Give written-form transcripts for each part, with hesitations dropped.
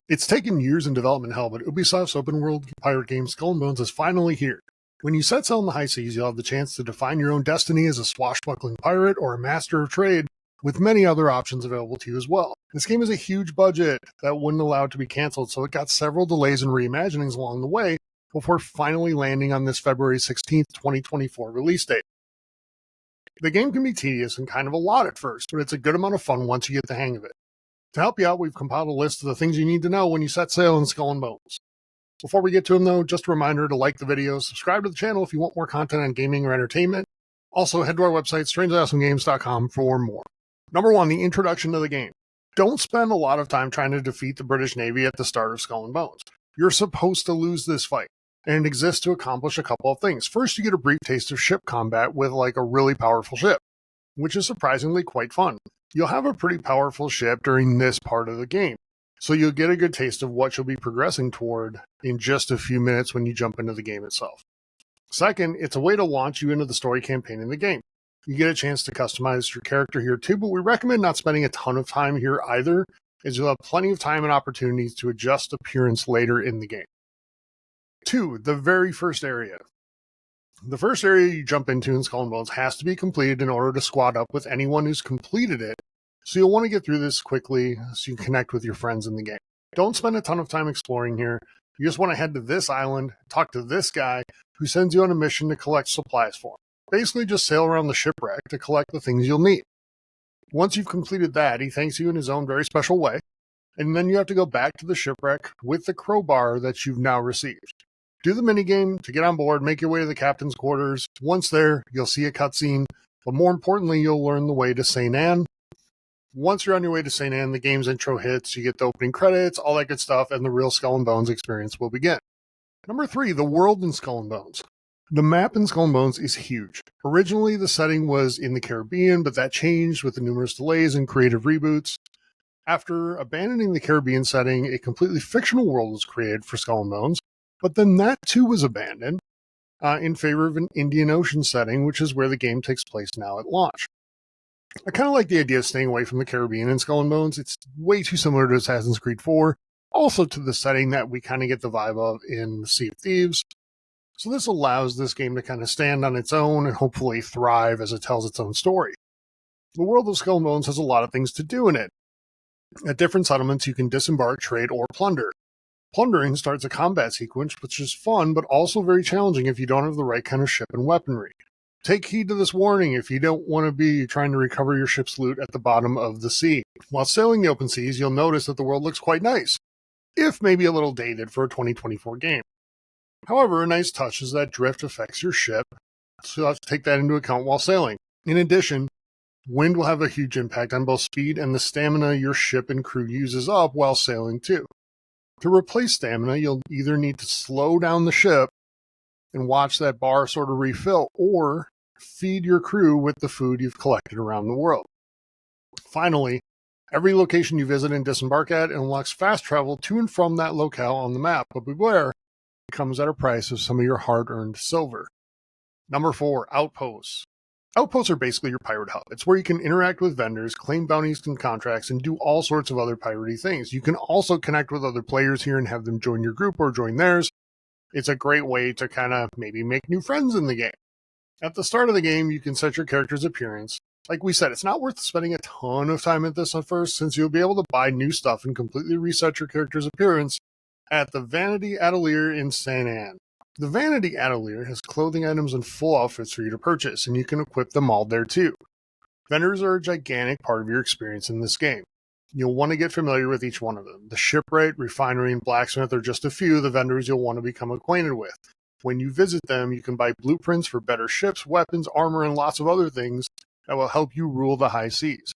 It's taken years in development hell, but Ubisoft's open world pirate game Skull and Bones is finally here. When you set sail in the high seas, you'll have the chance to define your own destiny as a swashbuckling pirate or a master of trade, with many other options available to you as well. This game is a huge budget that wouldn't allow it to be cancelled, so it got several delays and reimaginings along the way before finally landing on this February 16th, 2024 release date. The game can be tedious and kind of a lot at first, but it's a good amount of fun once you get the hang of it. To help you out, we've compiled a list of the things you need to know when you set sail in Skull and Bones. Before we get to them though, just a reminder to like the video, subscribe to the channel if you want more content on gaming or entertainment. Also, head to our website, strangeawesomegames.com, for more. Number 1, the introduction to the game. Don't spend a lot of time trying to defeat the British Navy at the start of Skull and Bones. You're supposed to lose this fight, and it exists to accomplish a couple of things. First, you get a brief taste of ship combat with like a really powerful ship, which is surprisingly quite fun. You'll have a pretty powerful ship during this part of the game, so you'll get a good taste of what you'll be progressing toward in just a few minutes when you jump into the game itself. Second, it's a way to launch you into the story campaign in the game. You get a chance to customize your character here too, but we recommend not spending a ton of time here either, as you'll have plenty of time and opportunities to adjust appearance later in the game. 2, the very first area. The first area you jump into in Skull and Bones has to be completed in order to squad up with anyone who's completed it, so you'll want to get through this quickly so you can connect with your friends in the game. Don't spend a ton of time exploring here. You just want to head to this island, talk to this guy who sends you on a mission to collect supplies for him. Basically just sail around the shipwreck to collect the things you'll need. Once you've completed that, he thanks you in his own very special way, and then you have to go back to the shipwreck with the crowbar that you've now received. Do the minigame to get on board, make your way to the captain's quarters. Once there, you'll see a cutscene, but more importantly, you'll learn the way to St. Anne. Once you're on your way to St. Anne, the game's intro hits, you get the opening credits, all that good stuff, and the real Skull and Bones experience will begin. Number 3, the world in Skull and Bones. The map in Skull and Bones is huge. Originally, the setting was in the Caribbean, but that changed with the numerous delays and creative reboots. After abandoning the Caribbean setting, a completely fictional world was created for Skull and Bones, but then that too was abandoned in favor of an Indian Ocean setting, which is where the game takes place now at launch. I kind of like the idea of staying away from the Caribbean in Skull and Bones. It's way too similar to Assassin's Creed 4, also to the setting that we kind of get the vibe of in Sea of Thieves. So this allows this game to kind of stand on its own and hopefully thrive as it tells its own story. The world of Skull and Bones has a lot of things to do in it. At different settlements, you can disembark, trade, or plunder. Plundering starts a combat sequence, which is fun, but also very challenging if you don't have the right kind of ship and weaponry. Take heed to this warning if you don't want to be trying to recover your ship's loot at the bottom of the sea. While sailing the open seas, you'll notice that the world looks quite nice, if maybe a little dated for a 2024 game. However, a nice touch is that drift affects your ship, so you'll have to take that into account while sailing. In addition, wind will have a huge impact on both speed and the stamina your ship and crew uses up while sailing too. To replace stamina, you'll either need to slow down the ship and watch that bar sort of refill, or feed your crew with the food you've collected around the world. Finally, every location you visit and disembark at unlocks fast travel to and from that locale on the map, but beware, it comes at a price of some of your hard-earned silver. Number 4, Outposts. Outposts are basically your pirate hub. It's where you can interact with vendors, claim bounties and contracts, and do all sorts of other piratey things. You can also connect with other players here and have them join your group or join theirs. It's a great way to kind of maybe make new friends in the game. At the start of the game, you can set your character's appearance. Like we said, it's not worth spending a ton of time at this at first, since you'll be able to buy new stuff and completely reset your character's appearance at the Vanity Atelier in St. Anne. The Vanity Atelier has clothing items and full outfits for you to purchase, and you can equip them all there too. Vendors are a gigantic part of your experience in this game. You'll want to get familiar with each one of them. The shipwright, refinery, and blacksmith are just a few of the vendors you'll want to become acquainted with. When you visit them, you can buy blueprints for better ships, weapons, armor, and lots of other things that will help you rule the high seas.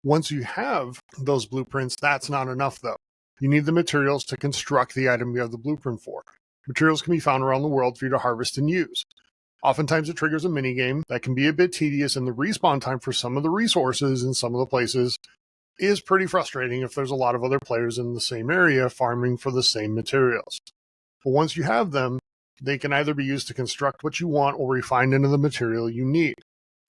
Once you have those blueprints, that's not enough though. You need the materials to construct the item you have the blueprint for. Materials can be found around the world for you to harvest and use. Oftentimes it triggers a minigame that can be a bit tedious, and the respawn time for some of the resources in some of the places is pretty frustrating if there's a lot of other players in the same area farming for the same materials. But once you have them, they can either be used to construct what you want or refined into the material you need.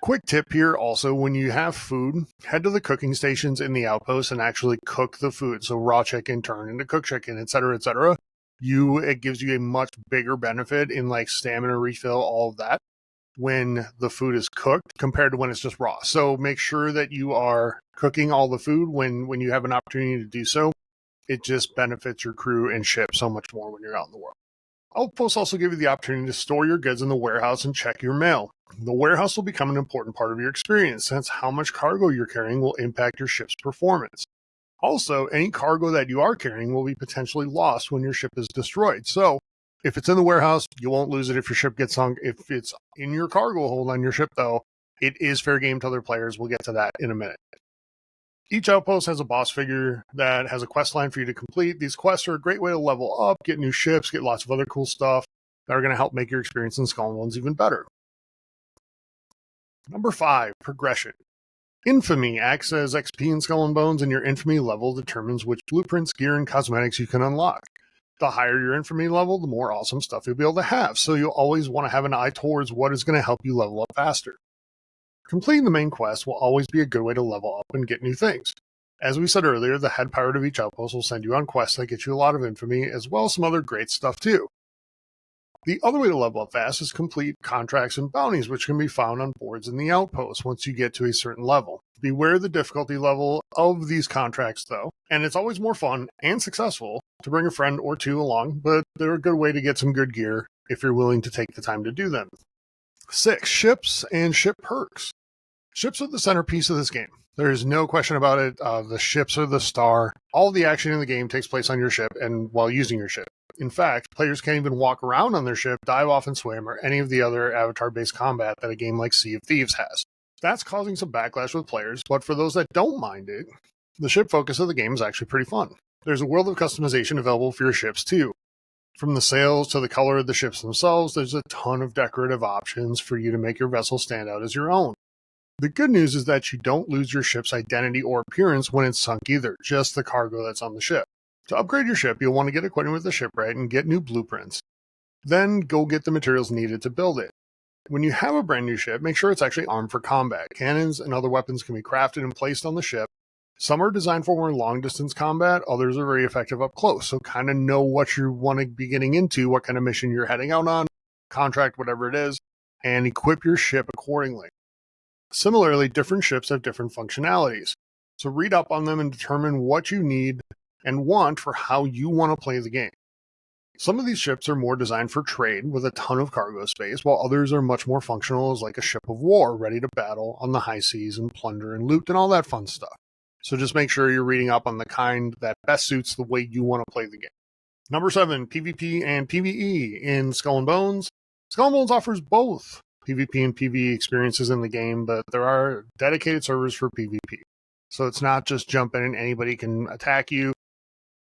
Quick tip here also, when you have food, head to the cooking stations in the outpost and actually cook the food. So raw chicken turn into cooked chicken, etc., etc. It gives you a much bigger benefit in like stamina refill, all of that, when the food is cooked compared to when it's just raw. So make sure that you are cooking all the food when you have an opportunity to do so. It just benefits your crew and ship so much more when you're out in the world. Outposts also give you the opportunity to store your goods in the warehouse and check your mail. The warehouse will become an important part of your experience, since how much cargo you're carrying will impact your ship's performance. Also, any cargo that you are carrying will be potentially lost when your ship is destroyed. So, if it's in the warehouse, you won't lose it if your ship gets sunk. If it's in your cargo hold on your ship, though, it is fair game to other players. We'll get to that in a minute. Each outpost has a boss figure that has a quest line for you to complete. These quests are a great way to level up, get new ships, get lots of other cool stuff that are going to help make your experience in Skull and Bones even better. Number 5, progression. Infamy acts as XP in Skull and Bones, and your infamy level determines which blueprints, gear, and cosmetics you can unlock. The higher your infamy level, the more awesome stuff you'll be able to have, so you'll always want to have an eye towards what is going to help you level up faster. Completing the main quest will always be a good way to level up and get new things. As we said earlier, the head pirate of each outpost will send you on quests that get you a lot of infamy, as well as some other great stuff too. The other way to level up fast is complete contracts and bounties, which can be found on boards in the outpost once you get to a certain level. Beware the difficulty level of these contracts though, and it's always more fun and successful to bring a friend or two along, but they're a good way to get some good gear if you're willing to take the time to do them. 6. Ships and ship perks. Ships are the centerpiece of this game. There is no question about it. The ships are the star. All the action in the game takes place on your ship and while using your ship. In fact, players can't even walk around on their ship, dive off and swim, or any of the other avatar-based combat that a game like Sea of Thieves has. That's causing some backlash with players, but for those that don't mind it, the ship focus of the game is actually pretty fun. There's a world of customization available for your ships too. From the sails to the color of the ships themselves, there's a ton of decorative options for you to make your vessel stand out as your own. The good news is that you don't lose your ship's identity or appearance when it's sunk either, just the cargo that's on the ship. To upgrade your ship, you'll want to get acquainted with the shipwright and get new blueprints. Then go get the materials needed to build it. When you have a brand new ship, make sure it's actually armed for combat. Cannons and other weapons can be crafted and placed on the ship. Some are designed for more long-distance combat, others are very effective up close, so kind of know what you want to be getting into, what kind of mission you're heading out on, contract, whatever it is, and equip your ship accordingly. Similarly, different ships have different functionalities, so read up on them and determine what you need and want for how you want to play the game. Some of these ships are more designed for trade with a ton of cargo space, while others are much more functional as like a ship of war, ready to battle on the high seas and plunder and loot and all that fun stuff. So just make sure you're reading up on the kind that best suits the way you want to play the game. Number 7, PvP and PvE in Skull and Bones. Skull and Bones offers both PvP and PvE experiences in the game, but there are dedicated servers for PvP. So it's not just jump in and anybody can attack you.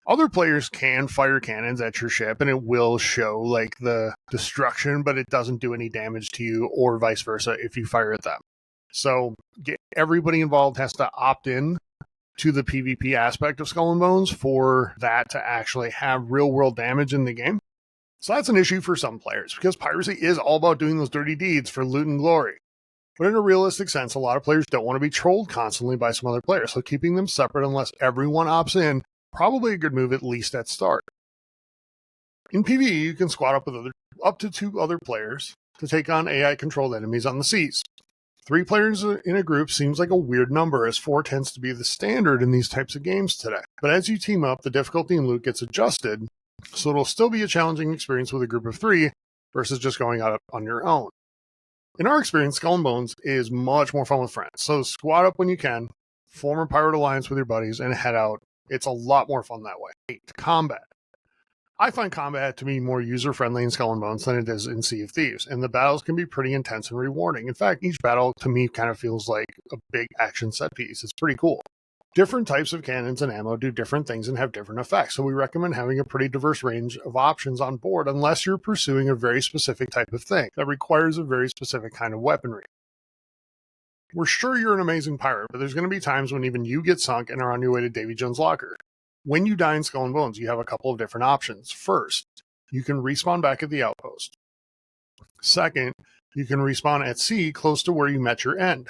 Other players can fire cannons at your ship and it will show like the destruction, but it doesn't do any damage to you or vice versa if you fire at them. So everybody involved has to opt in to the PvP aspect of Skull and Bones for that to actually have real world damage in the game. So that's an issue for some players because piracy is all about doing those dirty deeds for loot and glory. But in a realistic sense, a lot of players don't want to be trolled constantly by some other players, so keeping them separate unless everyone opts in, probably a good move at least at start. In PvE, you can squad up with up to 2 other players to take on AI-controlled enemies on the seas. 3 players in a group seems like a weird number, as 4 tends to be the standard in these types of games today. But as you team up, the difficulty and loot gets adjusted, so it'll still be a challenging experience with a group of 3 versus just going out on your own. In our experience, Skull and Bones is much more fun with friends, so squad up when you can, form a pirate alliance with your buddies, and head out. It's a lot more fun that way. 8. Combat. I find combat to be more user-friendly in Skull and Bones than it is in Sea of Thieves, and the battles can be pretty intense and rewarding. In fact, each battle to me kind of feels like a big action set piece. It's pretty cool. Different types of cannons and ammo do different things and have different effects, so we recommend having a pretty diverse range of options on board unless you're pursuing a very specific type of thing that requires a very specific kind of weaponry. We're sure you're an amazing pirate, but there's going to be times when even you get sunk and are on your way to Davy Jones' locker. When you die in Skull and Bones, you have a couple of different options. First, you can respawn back at the outpost. Second, You can respawn at sea close to where you met your end.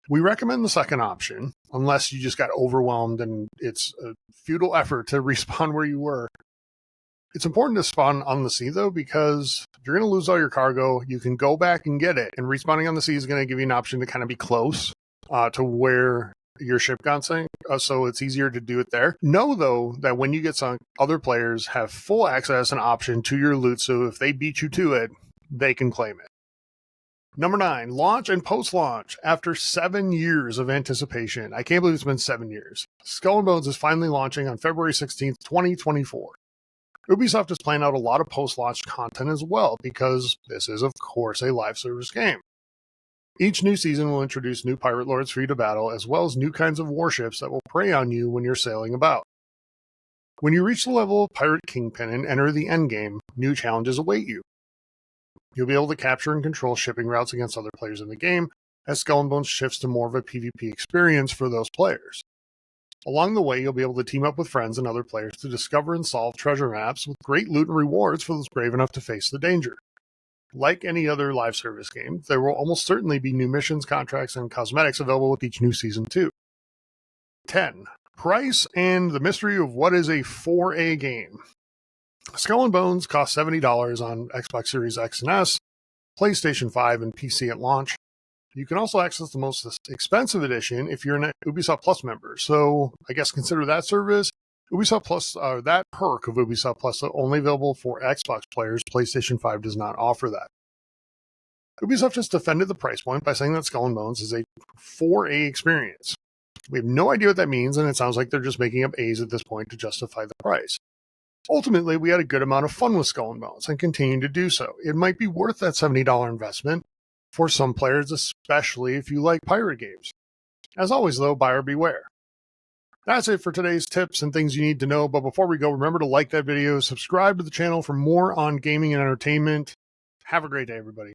We recommend the second option, unless you just got overwhelmed and it's a futile effort to respawn where you were. It's important to spawn on the sea, though, because if you're going to lose all your cargo, you can go back and get it. And respawning on the sea is going to give you an option to kind of be close to where your ship got sunk, so it's easier to do it there. Know, though, that when you get sunk, other players have full access and option to your loot, so if they beat you to it, they can claim it. Number 9, launch and post-launch. After 7 years of anticipation, I can't believe it's been 7 years, Skull and Bones is finally launching on February 16th, 2024. Ubisoft is planning out a lot of post-launch content as well, because this is, of course, a live service game. Each new season will introduce new pirate lords for you to battle, as well as new kinds of warships that will prey on you when you're sailing about. When you reach the level of Pirate Kingpin and enter the endgame, new challenges await you. You'll be able to capture and control shipping routes against other players in the game, as Skull and Bones shifts to more of a PvP experience for those players. Along the way, you'll be able to team up with friends and other players to discover and solve treasure maps with great loot and rewards for those brave enough to face the danger. Like any other live service game, there will almost certainly be new missions, contracts, and cosmetics available with each new season too. 10. Price and the mystery of what is a 4A game. Skull and Bones costs $70 on Xbox Series X and S, PlayStation 5, and PC at launch. You can also access the most expensive edition if you're an Ubisoft Plus member, so I guess consider that service. Ubisoft Plus, that perk of Ubisoft Plus, only available for Xbox players. PlayStation 5 does not offer that. Ubisoft just defended the price point by saying that Skull and Bones is a 4A experience. We have no idea what that means, and it sounds like they're just making up A's at this point to justify the price. Ultimately, we had a good amount of fun with Skull and Bones and continue to do so. It might be worth that $70 investment for some players, especially if you like pirate games. As always, though, buyer beware. That's it for today's tips and things you need to know, but before we go, remember to like that video, subscribe to the channel for more on gaming and entertainment. Have a great day, everybody.